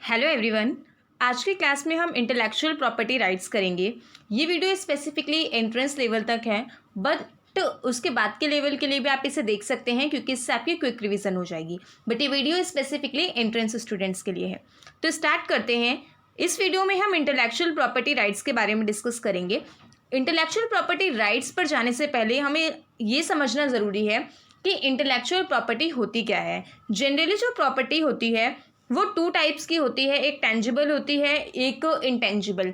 Hello everyone. आज की class में हम इंटेलेक्चुअल प्रॉपर्टी राइट्स करेंगे। ये वीडियो स्पेसिफिकली एंट्रेंस लेवल तक है, बट उसके बाद के लेवल के लिए भी आप इसे देख सकते हैं क्योंकि इससे आपकी क्विक रिवीजन हो जाएगी। बट ये वीडियो स्पेसिफिकली एंट्रेंस स्टूडेंट्स के लिए है। तो स्टार्ट करते हैं। इस वीडियो में हम इंटेलेक्चुअल प्रॉपर्टी राइट्स के बारे में डिस्कस करेंगे। इंटेलेक्चुअल प्रॉपर्टी राइट्स पर जाने से पहले हमें ये समझना ज़रूरी है कि इंटेलेक्चुअल प्रॉपर्टी होती क्या है। जनरली जो प्रॉपर्टी होती है वो टू टाइप्स की होती है, एक टेंजिबल होती है, एक इंटेंजिबल।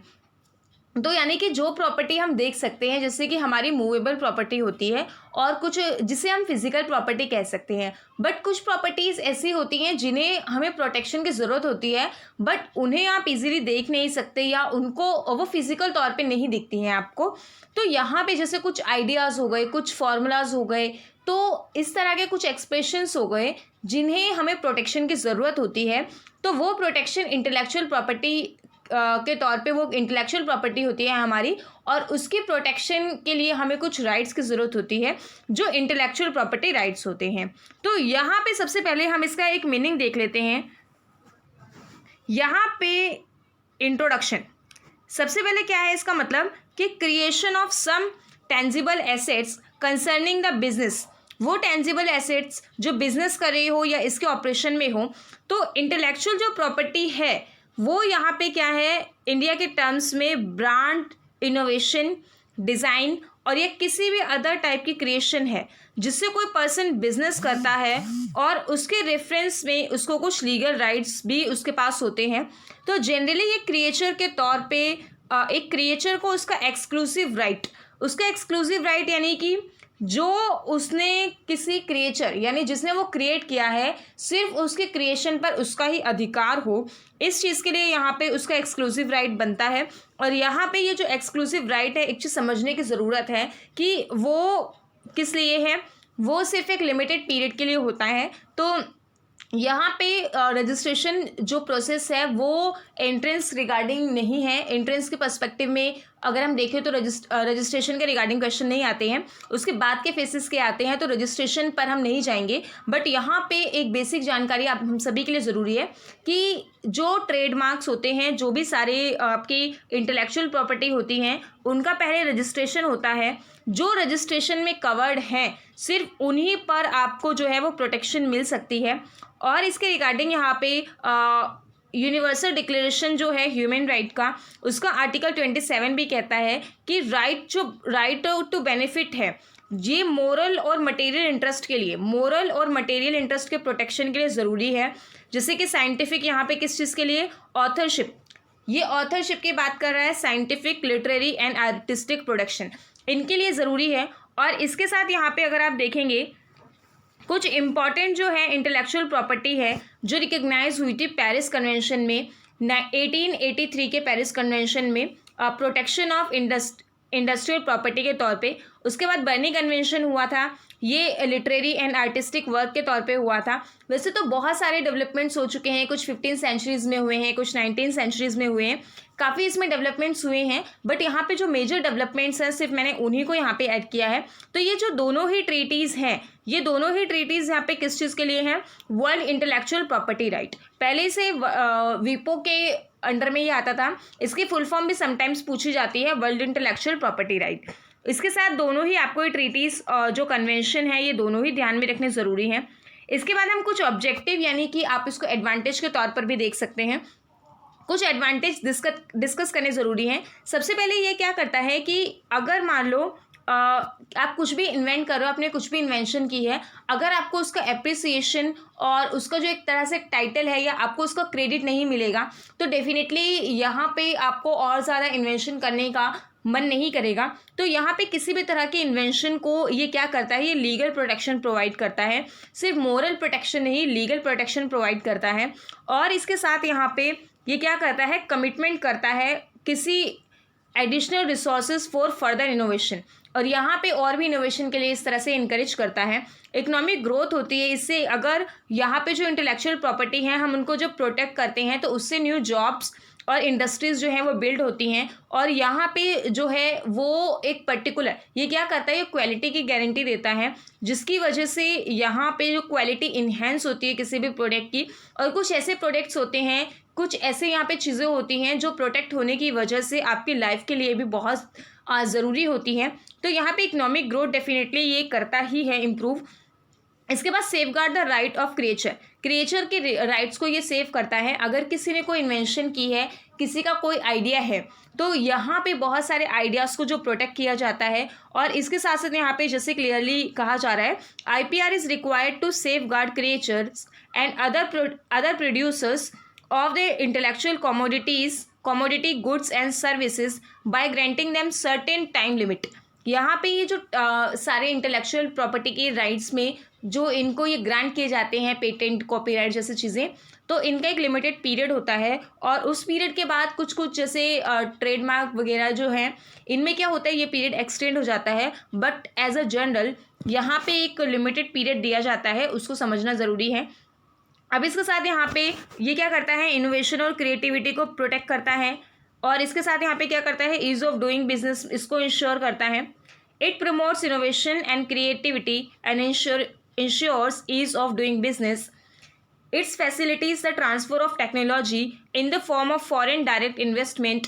तो यानी कि जो प्रॉपर्टी हम देख सकते हैं, जैसे कि हमारी मूवेबल प्रॉपर्टी होती है और कुछ जिसे हम फिजिकल प्रॉपर्टी कह सकते हैं। बट कुछ प्रॉपर्टीज़ ऐसी होती हैं जिन्हें हमें प्रोटेक्शन की ज़रूरत होती है, बट उन्हें आप इजीली देख नहीं सकते या उनको वो फिजिकल तौर पे नहीं दिखती हैं आपको। तो यहाँ पे जैसे कुछ आइडियाज़ हो गए, कुछ फॉर्मूलाज हो गए, तो इस तरह के कुछ एक्सप्रेशंस हो गए जिन्हें हमें प्रोटेक्शन की ज़रूरत होती है। तो वो प्रोटेक्शन इंटेलेक्चुअल प्रॉपर्टी के तौर पे वो इंटेलेक्चुअल प्रॉपर्टी होती है हमारी, और उसकी प्रोटेक्शन के लिए हमें कुछ राइट्स की ज़रूरत होती है जो इंटेलेक्चुअल प्रॉपर्टी राइट्स होते हैं। तो यहाँ पे सबसे पहले हम इसका एक मीनिंग देख लेते हैं। यहाँ पे इंट्रोडक्शन, सबसे पहले क्या है इसका मतलब कि creation of some tangible assets concerning the business. वो टेंजिबल एसेट्स जो बिजनेस कर रहे हो या इसके ऑपरेशन में हो। तो इंटेलेक्चुअल जो प्रॉपर्टी है वो यहाँ पे क्या है, इंडिया के टर्म्स में ब्रांड, इनोवेशन, डिज़ाइन और या किसी भी अदर टाइप की क्रिएशन है जिससे कोई पर्सन बिजनेस करता है और उसके रेफरेंस में उसको कुछ लीगल राइट्स भी उसके पास होते हैं। तो जनरली ये क्रिएचर के तौर पे एक क्रिएचर को उसका एक्सक्लूसिव राइट यानी कि जो उसने किसी क्रिएचर यानी जिसने वो क्रिएट किया है, सिर्फ उसके क्रिएशन पर उसका ही अधिकार हो, इस चीज़ के लिए यहाँ पे उसका एक्सक्लूसिव राइट बनता है। और यहाँ पे ये जो एक्सक्लूसिव राइट है, एक चीज़ समझने की ज़रूरत है कि वो किस लिए है। वो सिर्फ एक लिमिटेड पीरियड के लिए होता है। तो यहाँ पे रजिस्ट्रेशन जो प्रोसेस है वो एंट्रेंस रिगार्डिंग नहीं है। एंट्रेंस के पर्सपेक्टिव में अगर हम देखें तो रजिस्ट्रेशन के रिगार्डिंग क्वेश्चन नहीं आते हैं, उसके बाद के फेसेस के आते हैं। तो रजिस्ट्रेशन पर हम नहीं जाएंगे, बट यहाँ पे एक बेसिक जानकारी आप हम सभी के लिए ज़रूरी है कि जो ट्रेडमार्क्स होते हैं, जो भी सारे आपकी इंटेलेक्चुअल प्रॉपर्टी होती हैं, उनका पहले रजिस्ट्रेशन होता है। जो रजिस्ट्रेशन में कवर्ड हैं सिर्फ उन्हीं पर आपको जो है वो प्रोटेक्शन मिल सकती है। और इसके रिगार्डिंग यहाँ पे यूनिवर्सल डिक्लेरेशन जो है ह्यूमन राइट का, उसका आर्टिकल 27 भी कहता है कि राइट टू बेनिफिट है, ये मोरल और मटेरियल इंटरेस्ट के प्रोटेक्शन के लिए ज़रूरी है। जैसे कि साइंटिफिक, यहाँ पे किस चीज़ के लिए, ऑथरशिप, ये ऑथरशिप की बात कर रहा है, scientific, literary and artistic production, इनके लिए ज़रूरी है। और इसके साथ यहाँ पे अगर आप देखेंगे कुछ इम्पॉर्टेंट जो है इंटेलेक्चुअल प्रॉपर्टी है जो रिकग्नाइज हुई थी पेरिस कन्वेंशन में, 1883 के पेरिस कन्वेंशन में, प्रोटेक्शन ऑफ इंडस्ट्रियल प्रॉपर्टी के तौर पे। उसके बाद बर्नी कन्वेंशन हुआ था, ये लिटरेरी एंड आर्टिस्टिक वर्क के तौर पे हुआ था। वैसे तो बहुत सारे डेवलपमेंट्स हो चुके हैं, कुछ 15 सेंचुरीज़ में हुए हैं, कुछ 19 सेंचुरीज़ में हुए हैं, काफ़ी इसमें डेवलपमेंट्स हुए हैं। बट यहाँ पे जो मेजर डेवलपमेंट्स हैं सिर्फ मैंने उन्हीं को यहाँ पे ऐड किया है। तो ये जो दोनों ही ट्रीटीज़ हैं, ये दोनों ही ट्रीटीज़ यहाँ पे किस चीज़ के लिए हैं, वर्ल्ड इंटेलेक्चुअल प्रॉपर्टी राइट। पहले से वीपो के अंडर में ये आता था। इसकी फुल फॉर्म भी समटाइम्स पूछी जाती है, वर्ल्ड इंटेलेक्चुअल प्रॉपर्टी राइट। इसके साथ दोनों ही आपको ये ट्रीटीज़ जो कन्वेंशन है, ये दोनों ही ध्यान में रखने ज़रूरी हैं। इसके बाद हम कुछ ऑब्जेक्टिव यानी कि आप इसको एडवांटेज के तौर पर भी देख सकते हैं। कुछ एडवांटेज डिस्कस करने ज़रूरी हैं। सबसे पहले ये क्या करता है कि अगर मान लो आप कुछ भी इन्वेंट कर रहे हो, आपने कुछ भी इन्वेंशन की है, अगर आपको उसका एप्रिसिएशन और उसका जो एक तरह से टाइटल है या आपको उसका क्रेडिट नहीं मिलेगा, तो डेफिनेटली यहाँ पे आपको और ज़्यादा इन्वेंशन करने का मन नहीं करेगा। तो यहाँ पे किसी भी तरह के इन्वेंशन को ये क्या करता है, ये लीगल प्रोटेक्शन प्रोवाइड करता है। सिर्फ मोरल प्रोटेक्शन नहीं, लीगल प्रोटेक्शन प्रोवाइड करता है। और इसके साथ यहाँ पे ये क्या करता है, कमिटमेंट करता है किसी additional resources for further innovation. और यहाँ पे और भी इनोवेशन के लिए इस तरह से इनकरेज करता है। इकोनॉमिक ग्रोथ होती है इससे, अगर यहाँ पे जो इंटेलेक्चुअल प्रॉपर्टी है हम उनको जब प्रोटेक्ट करते हैं तो उससे न्यू जॉब्स और इंडस्ट्रीज़ जो हैं वो बिल्ड होती हैं। और यहाँ पे जो है वो एक पर्टिकुलर ये क्या करता है, ये क्वालिटी की गारंटी देता है, जिसकी वजह से यहाँ पे जो क्वालिटी इन्हेंस होती है किसी भी प्रोडक्ट की। और कुछ ऐसे प्रोडक्ट्स होते हैं, कुछ ऐसे यहाँ पे चीज़ें होती हैं जो प्रोटेक्ट होने की वजह से आपकी लाइफ के लिए भी बहुत ज़रूरी होती हैं। तो यहाँ पे इकोनॉमिक ग्रोथ डेफिनेटली ये करता ही है इम्प्रूव। इसके बाद safe guard the right of creature के राइट्स को ये सेव करता है। अगर किसी ने कोई इन्वेंशन की है, किसी का कोई आइडिया है, तो यहाँ पे बहुत सारे आइडियाज़ को जो प्रोटेक्ट किया जाता है। और इसके साथ साथ यहाँ पे जैसे क्लियरली कहा जा रहा है, IPR is required to safeguard creators and other producers of the intellectual commodity goods and services by granting them certain time limit। यहाँ पे ये जो सारे इंटेलेक्चुअल प्रॉपर्टी के राइट्स में जो इनको ये ग्रांट किए जाते हैं, पेटेंट, कॉपीराइट जैसे चीज़ें, तो इनका एक लिमिटेड पीरियड होता है। और उस पीरियड के बाद कुछ कुछ जैसे ट्रेडमार्क वगैरह जो हैं, इनमें क्या होता है, ये पीरियड एक्सटेंड हो जाता है। बट एज अ जनरल यहाँ पे एक लिमिटेड पीरियड दिया जाता है, उसको समझना ज़रूरी है। अब इसके साथ यहाँ पे ये क्या करता है, इनोवेशन और क्रिएटिविटी को प्रोटेक्ट करता है। और इसके साथ यहाँ पे क्या करता है, ईज ऑफ डूइंग बिजनेस इसको इंश्योर करता है। It promotes innovation and creativity and ensures ease of doing business. It's facilitates the transfer of technology in the form of foreign direct investment,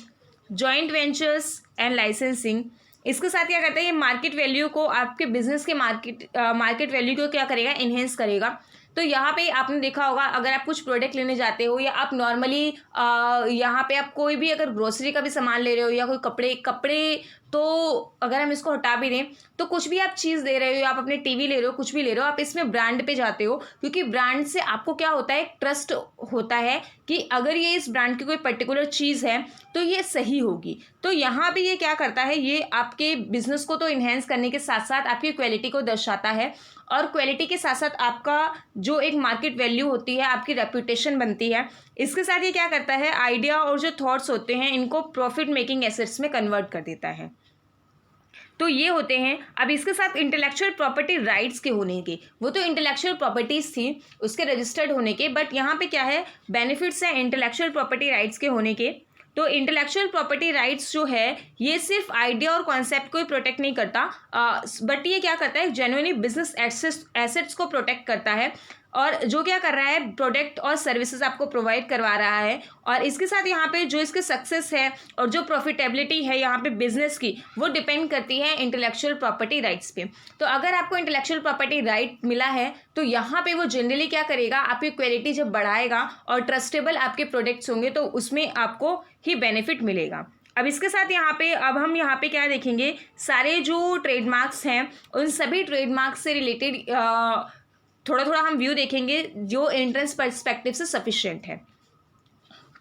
joint ventures and licensing. इसके साथ क्या करता है, ये market value को, आपके बिजनेस के market value को क्या करेगा, इन्हेंस करेगा। तो यहाँ पे आपने देखा होगा, अगर आप कुछ प्रोडक्ट लेने जाते हो या आप नॉर्मली यहाँ पे आप कोई भी अगर ग्रोसरी का भी सामान ले रहे हो या कोई कपड़े तो अगर हम इसको हटा भी दें तो कुछ भी आप चीज़ दे रहे हो या आप अपने टीवी ले रहे हो, कुछ भी ले रहे हो, आप इसमें ब्रांड पे जाते हो, क्योंकि ब्रांड से आपको क्या होता है, ट्रस्ट होता है कि अगर ये इस ब्रांड की कोई पर्टिकुलर चीज़ है तो ये सही होगी। तो यहाँ पे ये क्या करता है, ये आपके बिजनेस को तो इन्हेंस करने के साथ साथ आपकी क्वालिटी को दर्शाता है। और क्वालिटी के साथ साथ आपका जो एक मार्केट वैल्यू होती है, आपकी रेपुटेशन बनती है। इसके साथ ये क्या करता है, आइडिया और जो थॉट्स होते हैं इनको प्रॉफिट मेकिंग एसेट्स में कन्वर्ट कर देता है। तो ये होते हैं। अब इसके साथ इंटेलेक्चुअल प्रॉपर्टी राइट्स के होने के, वो तो इंटेलेक्चुअल प्रॉपर्टीज़ थी उसके रजिस्टर्ड होने के, बट यहाँ पे क्या है, बेनिफिट्स हैं इंटेलेक्चुअल प्रॉपर्टी राइट्स के होने के। तो इंटेलेक्चुअल प्रॉपर्टी राइट्स जो है ये सिर्फ आइडिया और कॉन्सेप्ट को ही प्रोटेक्ट नहीं करता, बट ये क्या करता है, जेन्युइनली बिजनेस एसेट्स को प्रोटेक्ट करता है। और जो क्या कर रहा है, प्रोडक्ट और सर्विसेज आपको प्रोवाइड करवा रहा है। और इसके साथ यहाँ पे जो इसके सक्सेस है और जो प्रॉफिटेबिलिटी है यहाँ पे बिजनेस की, वो डिपेंड करती है इंटेलेक्चुअल प्रॉपर्टी राइट्स पे। तो अगर आपको इंटेलेक्चुअल प्रॉपर्टी राइट मिला है तो यहाँ पे वो जनरली क्या करेगा, आपकी क्वालिटी जब बढ़ाएगा और ट्रस्टेबल आपके प्रोडक्ट्स होंगे तो उसमें आपको ही बेनिफिट मिलेगा। अब इसके साथ हम यहाँ पे क्या देखेंगे, सारे जो ट्रेडमार्क्स हैं उन सभी ट्रेडमार्क्स से रिलेटेड थोड़ा थोड़ा हम व्यू देखेंगे जो एंट्रेंस पर्सपेक्टिव से सफिशिएंट है।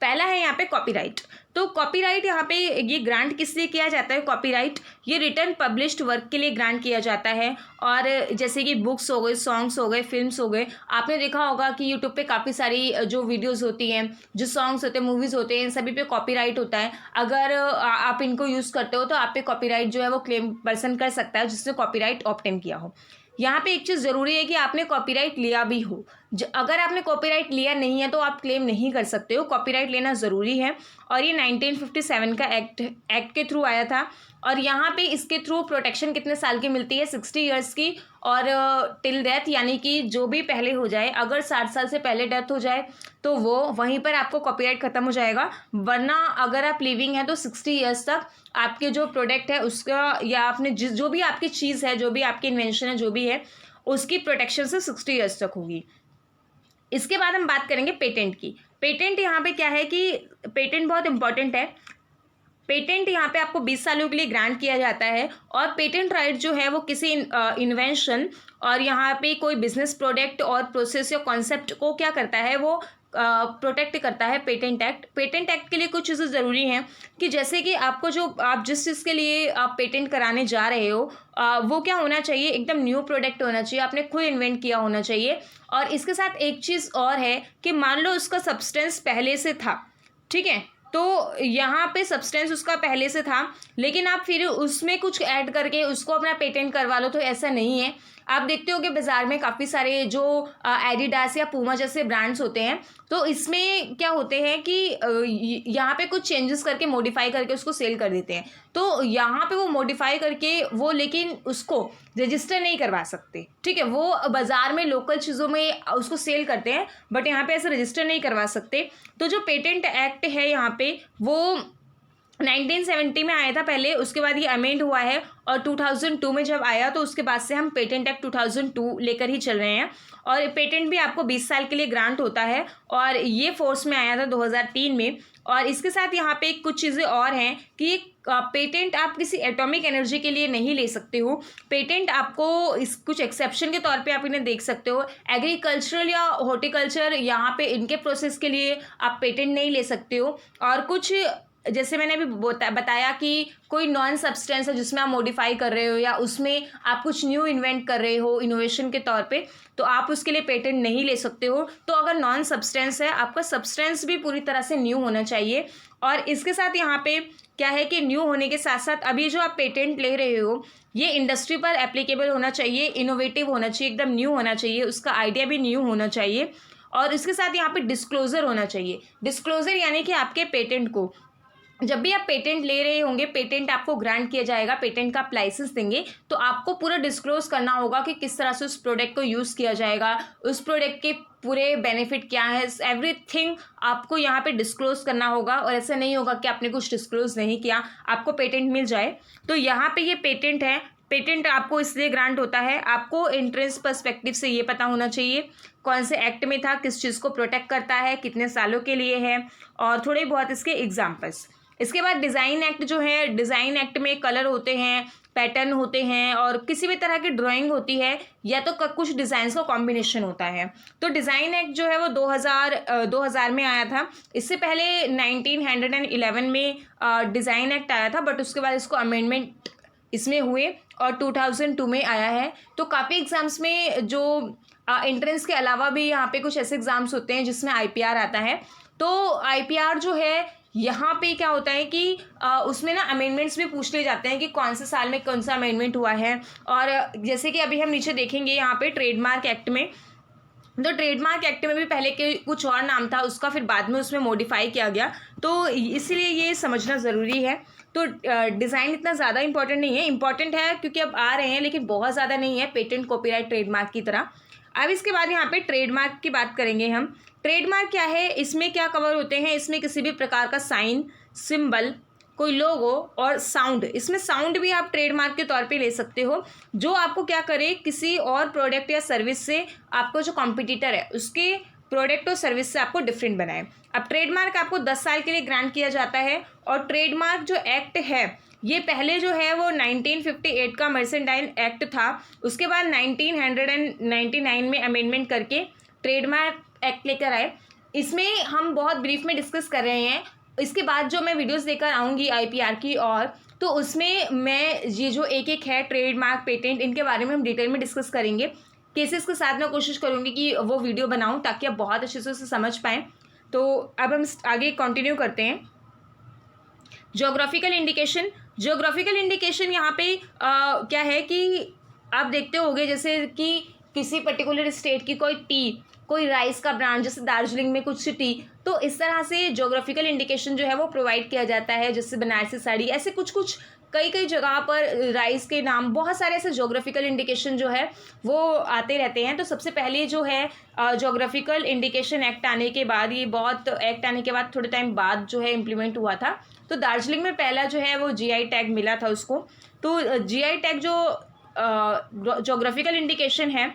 पहला है यहाँ पे कॉपीराइट। तो कॉपीराइट यहाँ पे ये ग्रांट किस लिए किया जाता है, कॉपीराइट ये रिटर्न पब्लिश्ड वर्क के लिए ग्रांट किया जाता है। और जैसे कि बुक्स हो गए, सॉन्ग्स हो गए, फिल्म्स हो गए, आपने देखा होगा कि यूट्यूब पे काफ़ी सारी जो वीडियोस होती हैं, जो सॉन्ग्स होते हैं, मूवीज़ होते हैं, सभी पे कॉपीराइट होता है। अगर आप इनको यूज़ करते हो तो आप पे कॉपीराइट जो है वो क्लेम पर्सन कर सकता है जिसने कॉपीराइट ऑब्टेन किया हो। यहाँ पे एक चीज़ ज़रूरी है कि आपने कॉपीराइट लिया भी हो। अगर आपने कॉपीराइट लिया नहीं है तो आप क्लेम नहीं कर सकते हो, कॉपीराइट लेना ज़रूरी है। और ये 1957 का एक्ट के थ्रू आया था। और यहाँ पे इसके थ्रू प्रोटेक्शन कितने साल की मिलती है, 60 ईयर्स की। और टिल डेथ, यानी कि जो भी पहले हो जाए, अगर 60 साल से पहले डेथ हो जाए तो वो वहीं पर आपको कॉपीराइट ख़त्म हो जाएगा। वरना अगर आप लिविंग हैं तो 60 ईयर्स तक आपके जो प्रोडक्ट है उसका, या आपने जो भी आपकी चीज़ है, जो भी आपकी इन्वेंशन है, जो भी है, उसकी प्रोटेक्शन से 60 ईयर्स तक होगी। इसके बाद हम बात करेंगे पेटेंट की। पेटेंट यहाँ पे क्या है कि पेटेंट बहुत इंपॉर्टेंट है। पेटेंट यहाँ पे आपको 20 सालों के लिए ग्रांट किया जाता है। और पेटेंट राइट जो है वो किसी इन्वेंशन और यहाँ पे कोई बिजनेस प्रोडक्ट और प्रोसेस या कॉन्सेप्ट को क्या करता है, वो प्रोटेक्ट करता है पेटेंट एक्ट। पेटेंट एक्ट के लिए कुछ चीज़ें ज़रूरी हैं कि जैसे कि आपको जो आप जिस चीज़ के लिए आप पेटेंट कराने जा रहे हो वो क्या होना चाहिए, एकदम न्यू प्रोडक्ट होना चाहिए, आपने खुद इन्वेंट किया होना चाहिए। और इसके साथ एक चीज़ और है कि मान लो उसका सब्सटेंस पहले से था, ठीक है, तो यहाँ पे सब्सटेंस उसका पहले से था, लेकिन आप फिर उसमें कुछ ऐड करके उसको अपना पेटेंट करवा लो, तो ऐसा नहीं है। आप देखते हो कि बाज़ार में काफ़ी सारे जो एडिडास या पूमा जैसे ब्रांड्स होते हैं, तो इसमें क्या होते हैं कि यहाँ पे कुछ चेंजेस करके मॉडिफाई करके उसको सेल कर देते हैं। तो यहाँ पे वो मॉडिफाई करके वो लेकिन उसको रजिस्टर नहीं करवा सकते, ठीक है। वो बाज़ार में लोकल चीज़ों में उसको सेल करते हैं, बट यहाँ पे ऐसे रजिस्टर नहीं करवा सकते। तो जो पेटेंट एक्ट है यहाँ पे वो 1970 में आया था पहले, उसके बाद ये अमेंड हुआ है, और 2002 में जब आया तो उसके बाद से हम पेटेंट एक्ट 2002 लेकर ही चल रहे हैं। और पेटेंट भी आपको 20 साल के लिए ग्रांट होता है, और ये फोर्स में आया था 2003 में। और इसके साथ यहाँ पे कुछ चीज़ें और हैं कि पेटेंट आप किसी एटॉमिक एनर्जी के लिए नहीं ले सकते हो। पेटेंट आपको इस कुछ एक्सेप्शन के तौर पे आप इन्हें देख सकते हो। एग्रीकल्चरल या हॉर्टिकल्चर, यहाँ पे इनके प्रोसेस के लिए आप पेटेंट नहीं ले सकते हो। और कुछ जैसे मैंने अभी बताया कि कोई नॉन सब्सटेंस है जिसमें आप मॉडिफाई कर रहे हो या उसमें आप कुछ न्यू इन्वेंट कर रहे हो इनोवेशन के तौर पे, तो आप उसके लिए पेटेंट नहीं ले सकते हो। तो अगर नॉन सब्सटेंस है, आपका सब्सटेंस भी पूरी तरह से न्यू होना चाहिए। और इसके साथ यहाँ पे क्या है कि न्यू होने के साथ साथ अभी जो आप पेटेंट ले रहे हो ये इंडस्ट्री पर एप्लीकेबल होना चाहिए, इनोवेटिव होना चाहिए, एकदम न्यू होना चाहिए, उसका आइडिया भी न्यू होना चाहिए। और इसके साथ यहाँ पे डिस्क्लोजर होना चाहिए। डिस्क्लोजर यानी कि आपके पेटेंट को, जब भी आप पेटेंट ले रहे होंगे, पेटेंट आपको ग्रांट किया जाएगा, पेटेंट का आप लाइसेंस देंगे, तो आपको पूरा डिस्क्लोज करना होगा कि किस तरह से उस प्रोडक्ट को यूज़ किया जाएगा, उस प्रोडक्ट के पूरे बेनिफिट क्या है, एवरीथिंग आपको यहाँ पे डिस्क्लोज करना होगा। और ऐसा नहीं होगा कि आपने कुछ डिस्क्लोज नहीं किया, आपको पेटेंट मिल जाए। तो यहाँ पे ये पेटेंट है। पेटेंट आपको इसलिए ग्रांट होता है, आपको एंट्रेंस पर्सपेक्टिव से ये पता होना चाहिए कौन से एक्ट में था, किस चीज़ को प्रोटेक्ट करता है, कितने सालों के लिए है, और थोड़े बहुत इसके एग्जाम्पल्स। इसके बाद डिज़ाइन एक्ट जो है, डिज़ाइन एक्ट में कलर होते हैं, पैटर्न होते हैं, और किसी भी तरह की ड्राइंग होती है, या तो कुछ डिज़ाइंस का कॉम्बिनेशन होता है। तो डिज़ाइन एक्ट जो है वो 2000 में आया था। इससे पहले 1911 में डिज़ाइन एक्ट आया था, बट उसके बाद इसको अमेंडमेंट इसमें हुए और 2002 में आया है। तो काफ़ी एग्ज़ाम्स में जो एंट्रेंस के अलावा भी यहाँ पे कुछ ऐसे एग्ज़ाम्स होते हैं जिसमें IPR आता है। तो IPR जो है यहाँ पे क्या होता है कि उसमें ना अमेंडमेंट्स भी पूछ लिए जाते हैं कि कौन से साल में कौन सा अमेंडमेंट हुआ है। और जैसे कि अभी हम नीचे देखेंगे यहाँ पे ट्रेडमार्क एक्ट में, तो ट्रेडमार्क एक्ट में भी पहले के कुछ और नाम था, उसका फिर बाद में उसमें मॉडिफाई किया गया, तो इसलिए ये समझना ज़रूरी है। तो डिज़ाइन इतना ज़्यादा इंपॉर्टेंट नहीं है, इंपॉर्टेंट है क्योंकि अब आ रहे हैं, लेकिन बहुत ज़्यादा नहीं है पेटेंट, कॉपीराइट, ट्रेडमार्क की तरह। अब इसके बाद यहाँ पे ट्रेडमार्क की बात करेंगे हम। ट्रेडमार्क क्या है, इसमें क्या कवर होते हैं, इसमें किसी भी प्रकार का साइन, सिंबल, कोई लोगो और साउंड, इसमें साउंड भी आप ट्रेडमार्क के तौर पे ले सकते हो, जो आपको क्या करे, किसी और प्रोडक्ट या सर्विस से आपको जो कॉम्पिटिटर है उसके प्रोडक्ट और सर्विस से आपको डिफरेंट बनाए। अब ट्रेडमार्क आपको 10 साल के लिए ग्रांट किया जाता है। और ट्रेडमार्क जो एक्ट है ये पहले जो है वो 1958 का मर्सेंटाइन एक्ट था, उसके बाद 1999 में अमेंडमेंट करके ट्रेडमार्क एक्ट लेकर आए। इसमें हम बहुत ब्रीफ में डिस्कस कर रहे हैं, इसके बाद जो मैं वीडियोस लेकर आऊँगी IPR की, और तो उसमें मैं ये जो एक एक है ट्रेडमार्क, पेटेंट, इनके बारे में हम डिटेल में डिस्कस करेंगे। केसेस के साथ मैं कोशिश करूँगी कि वो वीडियो बनाऊँ ताकि आप बहुत अच्छे से उसे समझ पाएँ। तो अब हम आगे कंटिन्यू करते हैं। ज्योग्राफिकल इंडिकेशन, ज्योग्राफिकल इंडिकेशन यहाँ पे क्या है कि आप देखते होंगे जैसे कि किसी पर्टिकुलर स्टेट की कोई टी, कोई राइस का ब्रांड, जैसे दार्जिलिंग में कुछ टी, तो इस तरह से ज्योग्राफिकल इंडिकेशन जो है वो प्रोवाइड किया जाता है, जैसे बनारसी साड़ी, ऐसे कुछ कुछ कई कई जगह पर राइस के नाम, बहुत सारे ऐसे ज्योग्राफिकल इंडिकेशन जो है वो आते रहते हैं। तो सबसे पहले जो है ज्योग्राफिकल इंडिकेशन एक्ट आने के बाद, ये बहुत एक्ट आने के बाद थोड़े टाइम बाद जो है इम्प्लीमेंट हुआ था, तो दार्जिलिंग में पहला जो है वो GI टैग मिला था उसको। तो GI टैग जो ज्योग्राफिकल इंडिकेशन है,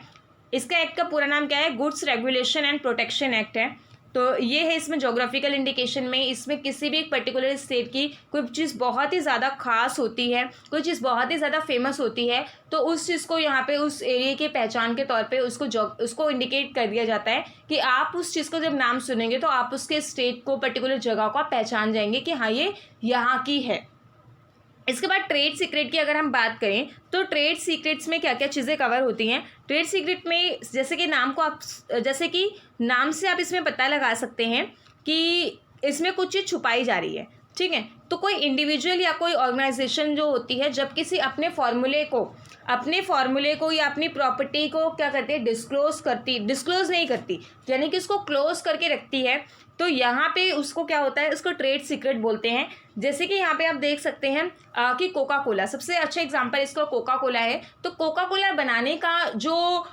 इसका एक्ट का पूरा नाम क्या है, goods regulation and protection act है। तो ये है इसमें ज्योग्राफिकल इंडिकेशन में, इसमें किसी भी एक पर्टिकुलर स्टेट की कोई चीज़ बहुत ही ज़्यादा खास होती है, कोई चीज़ बहुत ही ज़्यादा फेमस होती है, तो उस चीज़ को यहाँ पे उस एरिया की पहचान के तौर पे उसको इंडिकेट कर दिया जाता है कि आप उस चीज़ को जब नाम सुनेंगे तो आप उसके स्टेट को, पर्टिकुलर जगह को आप पहचान जाएंगे कि हाँ ये यहाँ की है। इसके बाद ट्रेड सीक्रेट की अगर हम बात करें तो ट्रेड सीक्रेट्स में क्या क्या चीज़ें कवर होती हैं। ट्रेड सीक्रेट में जैसे कि नाम से आप इसमें पता लगा सकते हैं कि इसमें कुछ चीज़ छुपाई जा रही है, ठीक है। तो कोई इंडिविजुअल या कोई ऑर्गेनाइजेशन जो होती है जब किसी अपने फॉर्मूले को या अपनी प्रॉपर्टी को क्या करती है, डिस्क्लोज नहीं करती, यानी कि उसको क्लोज करके रखती है, तो यहाँ पे उसको क्या होता है, उसको ट्रेड सीक्रेट बोलते हैं। जैसे कि यहाँ पे आप देख सकते हैं कि कोका कोला सबसे अच्छा एग्जांपल इसका कोका कोला है। तो कोका कोला बनाने का जो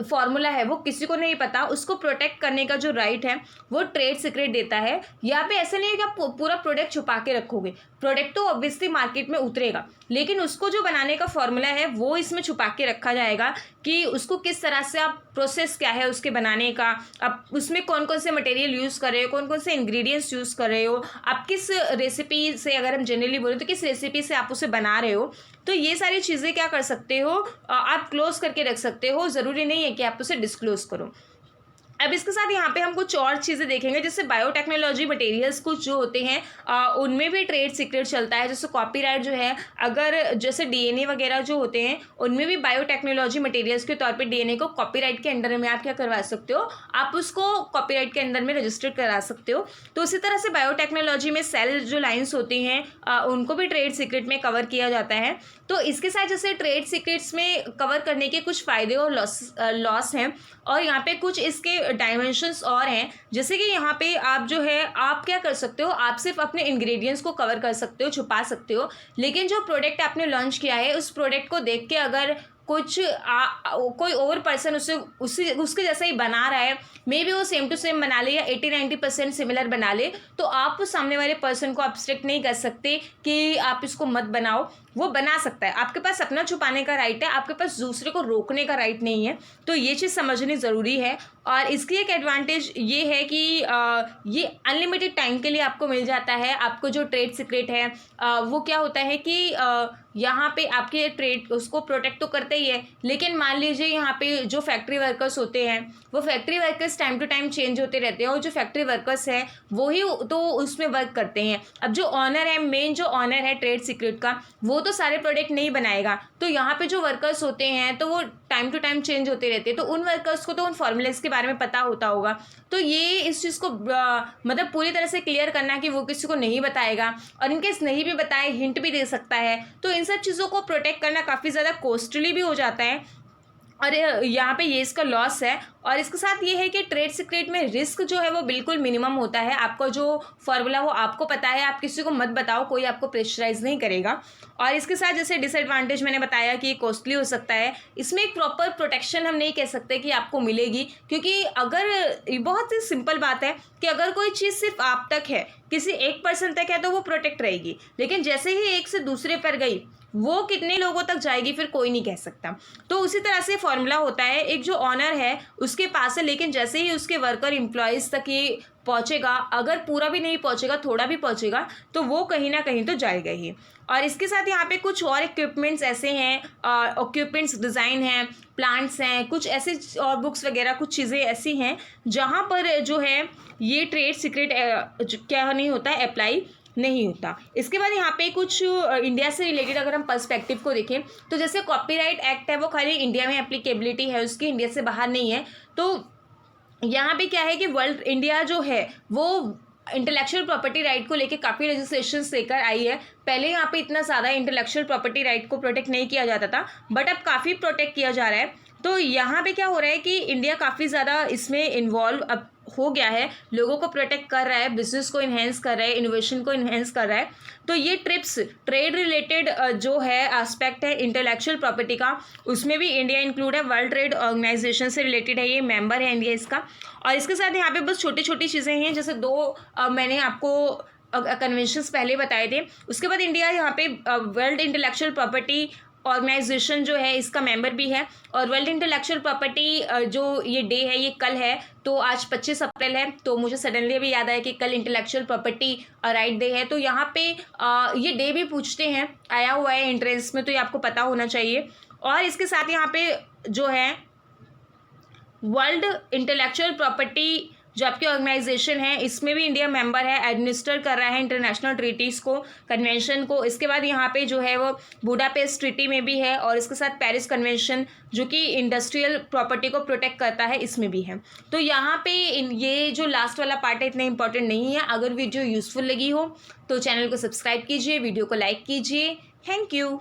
फॉर्मूला है वो किसी को नहीं पता, उसको प्रोटेक्ट करने का जो राइट है वो ट्रेड सीक्रेट देता है। यहाँ पे ऐसा नहीं है कि आप पूरा प्रोडक्ट छुपा के रखोगे, प्रोडक्ट तो ऑब्वियसली मार्केट में उतरेगा, लेकिन उसको जो बनाने का फॉर्मूला है वो इसमें छुपा के रखा जाएगा कि उसको किस तरह से आप प्रोसेस क्या है उसके बनाने का, आप उसमें कौन कौन से मटेरियल यूज़ कर रहे हो, कौन कौन से इंग्रेडिएंट्स यूज़ कर रहे हो, आप किस रेसिपी से, अगर हम जनरली बोले तो किस रेसिपी से आप उसे बना रहे हो। तो ये सारी चीज़ें क्या कर सकते हो, आप क्लोज करके रख सकते हो, ज़रूरी नहीं है कि आप उसे डिस्क्लोज करो। अब इसके साथ यहाँ पे हम कुछ और चीज़ें देखेंगे, जैसे बायोटेक्नोलॉजी मटेरियल्स कुछ जो होते हैं उनमें भी ट्रेड सीक्रेट चलता है। जैसे कॉपीराइट जो है, अगर जैसे डीएनए वगैरह जो होते हैं उनमें भी बायोटेक्नोलॉजी मटेरियल्स के तौर पे डीएनए को कॉपीराइट के अंडर में आप क्या करवा सकते हो, आप उसको कॉपीराइट के अंदर में रजिस्टर्ड करा सकते हो। तो उसी तरह से बायोटेक्नोलॉजी में सेल जो लाइन्स होती हैं उनको भी ट्रेड सीक्रेट में कवर किया जाता है। तो इसके साथ जैसे ट्रेड सीक्रेट्स में कवर करने के कुछ फ़ायदे और लॉस हैं, और यहाँ पे कुछ इसके डायमेंशंस और हैं। जैसे कि यहाँ पे आप जो है आप क्या कर सकते हो, आप सिर्फ अपने इंग्रेडिएंट्स को कवर कर सकते हो, छुपा सकते हो, लेकिन जो प्रोडक्ट आपने लॉन्च किया है उस प्रोडक्ट को देख के अगर कुछ कोई और पर्सन उसके जैसा ही बना रहा है, मे बी वो सेम टू सेम बना ले या 80-90% सिमिलर बना ले, तो आप उस सामने वाले पर्सन को ऑब्स्ट्रक्ट नहीं कर सकते कि आप इसको मत बनाओ, वो बना सकता है। आपके पास अपना छुपाने का राइट है, आपके पास दूसरे को रोकने का राइट नहीं है। तो ये चीज़ समझनी ज़रूरी है। और इसकी एक एडवांटेज ये है कि ये अनलिमिटेड टाइम के लिए आपको मिल जाता है। आपको जो ट्रेड सीक्रेट है वो क्या होता है कि यहाँ पे आपके ट्रेड उसको प्रोटेक्ट तो करते ही है, लेकिन मान लीजिए यहाँ पे जो फैक्ट्री वर्कर्स होते हैं वो factory workers time to time change होते रहते हैं, और जो फैक्ट्री वर्कर्स हैं वो ही तो उसमें वर्क करते हैं। अब जो ऑनर है, मेन जो ऑनर है ट्रेड सीक्रेट का, वो तो सारे प्रोडक्ट नहीं बनाएगा, तो यहाँ पे जो वर्कर्स होते हैं तो वो टाइम टू टाइम चेंज होते रहते हैं, तो उन वर्कर्स को तो उन फॉर्मूलेस के बारे में पता होता होगा। तो ये इस चीज़ को मतलब पूरी तरह से क्लियर करना कि वो किसी को नहीं बताएगा, और इनकेस नहीं भी बताए हिंट भी दे सकता है, तो इन सब चीज़ों को प्रोटेक्ट करना काफ़ी ज़्यादा कॉस्टली भी हो जाता है, और यहाँ पे ये इसका लॉस है। और इसके साथ ये है कि ट्रेड सीक्रेट में रिस्क जो है वो बिल्कुल मिनिमम होता है। आपका जो फॉर्मूला वो आपको पता है, आप किसी को मत बताओ, कोई आपको प्रेशराइज नहीं करेगा। और इसके साथ जैसे डिसएडवांटेज मैंने बताया कि कॉस्टली हो सकता है, इसमें एक प्रॉपर प्रोटेक्शन हम नहीं कह सकते कि आपको मिलेगी, क्योंकि अगर बहुत ही सिंपल बात है कि अगर कोई चीज़ सिर्फ आप तक है, किसी एक पर्सन तक है, तो वो प्रोटेक्ट रहेगी, लेकिन जैसे ही एक से दूसरे पर गई वो कितने लोगों तक जाएगी फिर कोई नहीं कह सकता। तो उसी तरह से फॉर्मूला होता है, एक जो ऑनर है उसके पास है, लेकिन जैसे ही उसके वर्कर एम्प्लॉयज़ तक ये पहुंचेगा, अगर पूरा भी नहीं पहुंचेगा, थोड़ा भी पहुंचेगा, तो वो कहीं ना कहीं तो जाएगा ही। और इसके साथ यहाँ पे कुछ और इक्विपमेंट्स ऐसे हैं, इक्विपमेंट्स डिज़ाइन हैं, प्लांट्स हैं, कुछ ऐसे और बुक्स वगैरह कुछ चीज़ें ऐसी हैं जहाँ पर जो है ये ट्रेड सीक्रेट क्या नहीं होता है, अप्लाई नहीं होता। इसके बाद यहाँ पे कुछ इंडिया से रिलेटेड अगर हम पर्सपेक्टिव को देखें, तो जैसे कॉपीराइट एक्ट है वो खाली इंडिया में एप्लीकेबिलिटी है उसकी, इंडिया से बाहर नहीं है। तो यहाँ पे क्या है कि वर्ल्ड इंडिया जो है वो इंटेलेक्चुअल प्रॉपर्टी राइट को लेके काफ़ी लेजिस्लेशन लेकर आई है। पहले यहाँ पे इतना ज़्यादा इंटेलेक्चुअल प्रॉपर्टी राइट को प्रोटेक्ट नहीं किया जाता था, बट अब काफ़ी प्रोटेक्ट किया जा रहा है। तो यहाँ पे क्या हो रहा है कि इंडिया काफ़ी ज़्यादा इसमें इन्वॉल्व अब हो गया है, लोगों को प्रोटेक्ट कर रहा है, बिजनेस को इन्हेंस कर रहा है, इनोवेशन को इन्हेंस कर रहा है। तो ये ट्रिप्स ट्रेड रिलेटेड जो है एस्पेक्ट है इंटेलेक्चुअल प्रॉपर्टी का, उसमें भी इंडिया इंक्लूड है, वर्ल्ड ट्रेड ऑर्गेनाइजेशन से रिलेटेड है, ये मेंबर है इंडिया इसका। और इसके साथ यहाँ पे बस छोटी छोटी चीज़ें हैं, जैसे दो मैंने आपको कन्वेंशंस पहले बताए थे। उसके बाद इंडिया यहाँ पे वर्ल्ड इंटेलेक्चुअल प्रॉपर्टी ऑर्गेनाइजेशन जो है इसका मेंबर भी है। और वर्ल्ड इंटेलेक्चुअल प्रॉपर्टी जो ये डे है ये कल है, तो आज 25 अप्रैल है, तो मुझे सडनली अभी याद आया कि कल इंटेलेक्चुअल प्रॉपर्टी राइट डे है। तो यहाँ पे ये डे भी पूछते हैं, आया हुआ है एंट्रेंस में, तो ये आपको पता होना चाहिए। और इसके साथ यहाँ पे जो है वर्ल्ड इंटेलेक्चुअल प्रॉपर्टी जो आपकी ऑर्गेनाइजेशन है इसमें भी इंडिया मेंबर है, एडमिनिस्टर कर रहा है इंटरनेशनल ट्रीटीज़ को, कन्वेंशन को। इसके बाद यहाँ पे जो है वो बुडापेस्ट ट्रीटी में भी है, और इसके साथ पेरिस कन्वेंशन जो कि इंडस्ट्रियल प्रॉपर्टी को प्रोटेक्ट करता है इसमें भी है। तो यहाँ पे ये जो लास्ट वाला पार्ट है इतना इंपॉर्टेंट नहीं है। अगर वीडियो यूज़फुल लगी हो तो चैनल को सब्सक्राइब कीजिए, वीडियो को लाइक कीजिए। Thank you.